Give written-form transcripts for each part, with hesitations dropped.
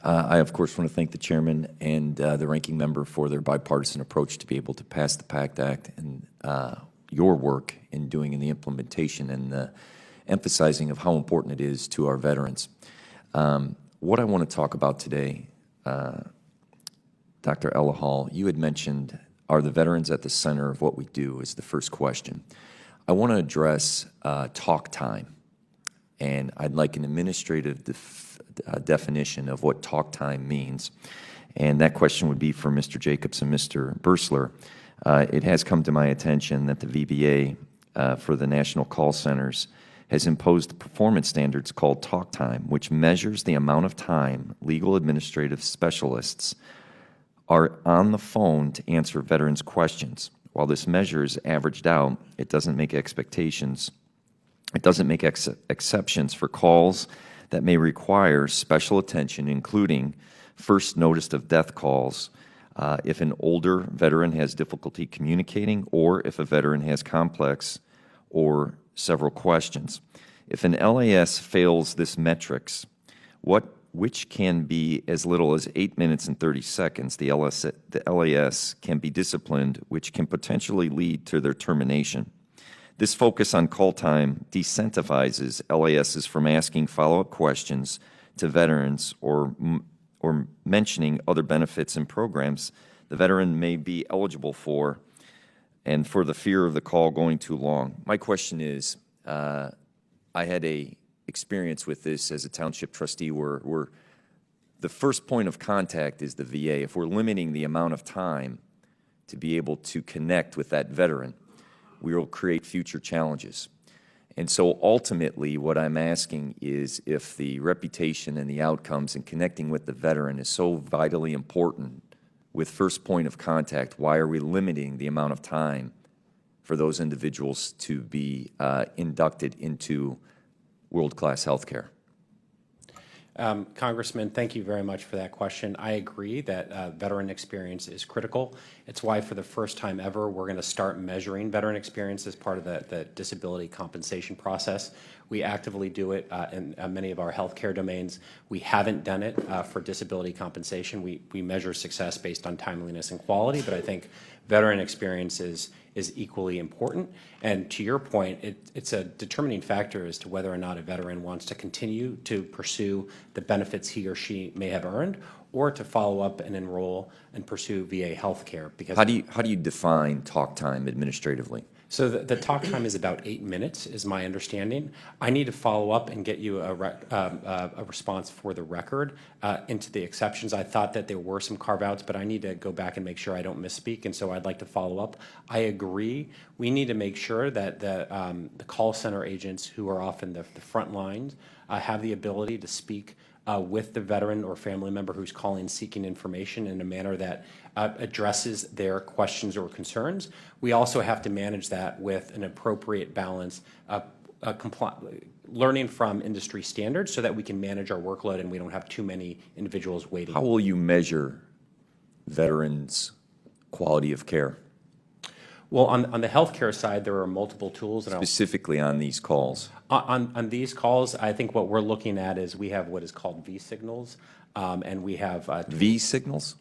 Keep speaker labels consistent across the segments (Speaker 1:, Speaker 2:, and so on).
Speaker 1: I, of course, want to thank the chairman and the ranking member for their bipartisan approach to be able to pass the PACT Act and your work in doing the implementation and the emphasizing of how important it is to our veterans. What I want to talk about today, Dr. Ella Hall, you had mentioned, are the veterans at the center of what we do is the first question. I want to address talk time, and I'd like an administrative definition of what talk time means. And that question would be for Mr. Jacobs and Mr. Bursler. It has come to my attention that the VBA for the National Call Centers has imposed performance standards called talk time, which measures the amount of time legal administrative specialists are on the phone to answer veterans' questions. While this measure is averaged out, it doesn't make expectations. It doesn't make exceptions for calls that may require special attention, including first notice of death calls, if an older veteran has difficulty communicating, or if a veteran has complex or several questions. If an LAS fails this metrics, which can be as little as 8 minutes and 30 seconds, the LAS can be disciplined, which can potentially lead to their termination. This focus on call time decentivizes LASs from asking follow-up questions to veterans or mentioning other benefits and programs the veteran may be eligible for, and for the fear of the call going too long. My question is, I had a experience with this as a township trustee where the first point of contact is the VA. If we're limiting the amount of time to be able to connect with that veteran, we will create future challenges. And so ultimately what I'm asking is, if the reputation and the outcomes and connecting with the veteran is so vitally important with first point of contact, why are we limiting the amount of time for those individuals to be inducted into world-class health care?
Speaker 2: Congressman, thank you very much for that question. I agree that veteran experience is critical. It's why for the first time ever we're going to start measuring veteran experience as part of the disability compensation process. We actively do it in many of our healthcare domains. We haven't done it for disability compensation. We measure success based on timeliness and quality, but I think veteran experience is equally important. And to your point, it's a determining factor as to whether or not a veteran wants to continue to pursue the benefits he or she may have earned, or to follow up and enroll and pursue VA health care. Because
Speaker 1: how do you define talk time administratively?
Speaker 2: So the talk time is about 8 minutes, is my understanding. I need to follow up and get you a response for the record into the exceptions. I thought that there were some carve-outs, but I need to go back and make sure I don't misspeak, and so I'd like to follow up. I agree. We need to make sure that the call center agents, who are often the front lines, have the ability to speak with the veteran or family member who's calling seeking information in a manner that addresses their questions or concerns. We also have to manage that with an appropriate balance of learning from industry standards so that we can manage our workload and we don't have too many individuals waiting.
Speaker 1: How will you measure veterans' quality of care?
Speaker 2: Well, on the healthcare side, there are multiple tools.
Speaker 1: Specifically on these calls?
Speaker 2: On these calls, I think what we're looking at is we have what is called V-signals, and we have
Speaker 1: V-signals?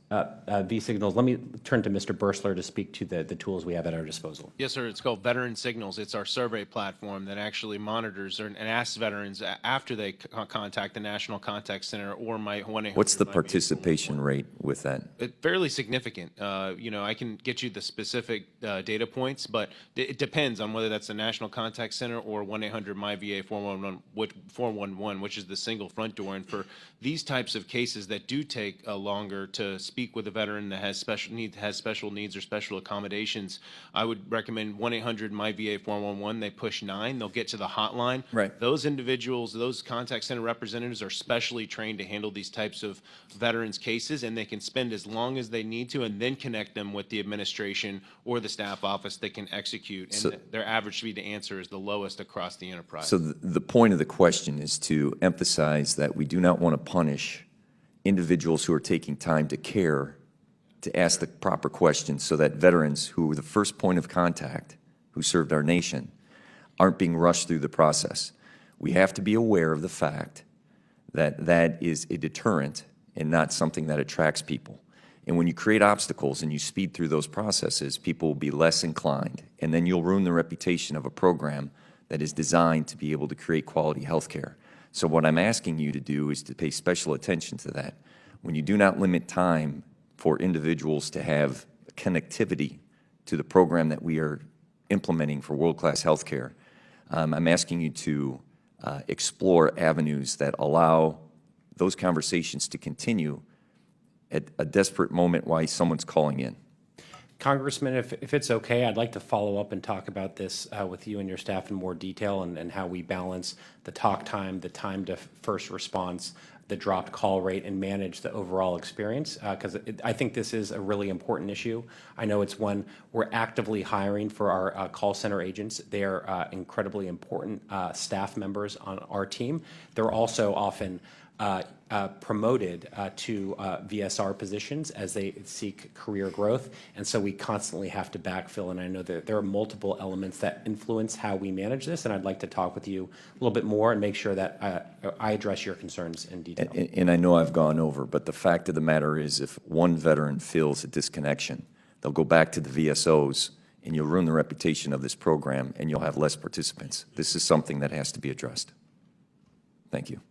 Speaker 2: V-signals. Let me turn to Mr. Bursler to speak to the tools we have at our disposal.
Speaker 3: Yes, sir. It's called Veteran Signals. It's our survey platform that actually monitors and asks veterans after they contact the National Contact Center or my 1-800.
Speaker 1: What's the participation rate with that?
Speaker 3: It's fairly significant. You know, I can get you the specific data points, but it depends on whether that's the National Contact Center or 1-800-MY-VA 411, which is the single front door. And for these types of cases that do take longer to speak with a veteran that has special needs or special accommodations, I would recommend 1-800-MY-VA 411. They push 9. They'll get to the hotline.
Speaker 1: Right.
Speaker 3: Those individuals, those contact center representatives, are specially trained to handle these types of veterans cases, and they can spend as long as they need to, and then connect them with the administration or the staff office that can execute. And their average speed to answer is the lowest across the enterprise.
Speaker 1: So the point of the question is to emphasize that we do not want to punish individuals who are taking time to care to ask the proper questions, so that veterans who were the first point of contact, who served our nation, aren't being rushed through the process. We have to be aware of the fact that that is a deterrent and not something that attracts people. And when you create obstacles and you speed through those processes, people will be less inclined, and then you'll ruin the reputation of a program that is designed to be able to create quality health care. So what I'm asking you to do is to pay special attention to that. When you do not limit time for individuals to have connectivity to the program that we are implementing for world-class health care, I'm asking you to explore avenues that allow those conversations to continue at a desperate moment while someone's calling in.
Speaker 2: Congressman, if it's okay, I'd like to follow up and talk about this with you and your staff in more detail, and how we balance the talk time, the time to first response, the dropped call rate, and manage the overall experience, because I think this is a really important issue. I know it's one we're actively hiring for our call center agents. They're incredibly important staff members on our team. They're also often promoted to VSR positions as they seek career growth, and so we constantly have to backfill. And I know that there are multiple elements that influence how we manage this, and I'd like to talk with you a little bit more and make sure that I address your concerns in detail.
Speaker 1: And I know I've gone over, but the fact of the matter is, if one veteran feels a disconnection, they'll go back to the VSOs, and you'll ruin the reputation of this program, and you'll have less participants. This is something that has to be addressed. Thank you.